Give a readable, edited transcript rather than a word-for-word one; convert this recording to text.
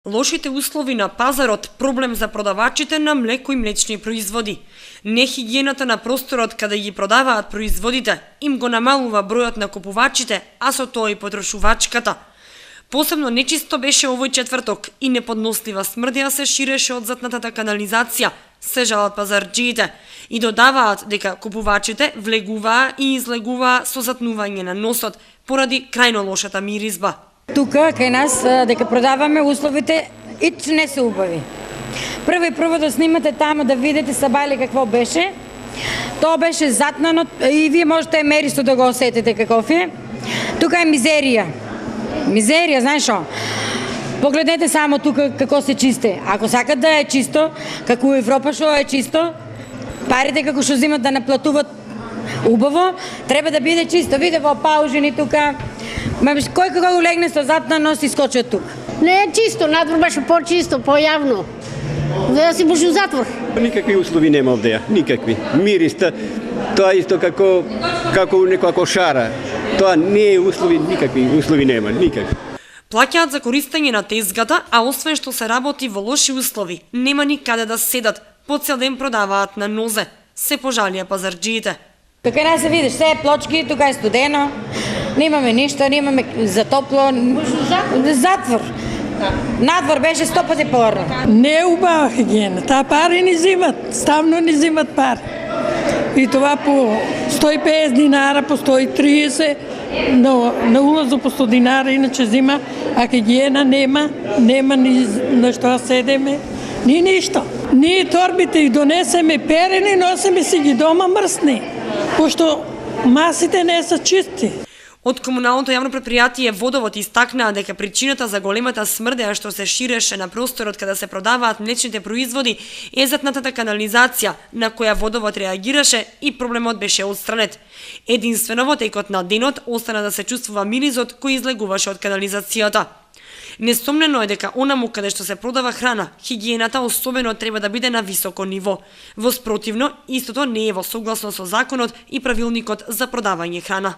Лошите услови на пазарот проблем за продавачите на млеко и млечни производи. Нехигиената на просторот каде ги продаваат производите им го намалува бројот на купувачите, а со тоа и потрошувачката. Посебно нечисто беше овој четврток и неподнослива смрдја се ширеше од затнатата канализација, се жалат пазарджиите и додаваат дека купувачите влегуваа и излегуваа со затнување на носот поради крајно лошата миризба. Тука кај нас дека продаваме условите ич не се убави. Прво да снимате таму да видите сабајле какво беше. Тоа беше затнано и вие можете меристо да го осетите каков е. Тука е мизерија. Мизерија, знаеш шо? Погледнете само тука како се чисте. Ако сакат да е чисто, како у Европа што е чисто, парите како што земат да наплатуват убаво, треба да биде чисто. Виде во паужини тука. Кој кога улегне со затнано си скочи од тук. Не е чисто, надвор беше по-чисто, по-јавно. Да си можеш у затвор. Никакви услови нема овде, никакви. Мириста, тоа исто како некоја кошара. Тоа не е услови, никакви услови нема, никакви. Плаќаат за користење на тезгата, а освен што се работи во лоши услови, нема ни каде да седат, по цел ден продаваат на нозе. Се пожалија пазарджиите. Тука не се видиш, се е плочки, тука е студено, немаме ништо, немаме за топло. Затвор. Надвор беше 100 пати порно. Не е убава хигиена, таа пари ни зимат, ставно ни зимат пари. И това по 150 динара, по 130, на улазу по 100 динара, иначе зима, а хигиена нема ни на што седеме, ни ништо. Ние торбите и донесеме перени, носиме си ги дома мрсни, пошто масите не се чисти. Од комуналното јавно предпријатие Водовод истакнаа дека причината за големата смрдеа што се ширеше на просторот каде се продаваат млечните производи е затнатата канализација на која Водовод реагираше и проблемот беше отстранет. Единствено во текот на денот остана да се чувствува миризот кој излегуваше од канализацијата. Несомнено е дека онаму каде што се продава храна, хигиената особено треба да биде на високо ниво. Во спротивно, истото не е во согласно со законот и правилникот за продавање храна.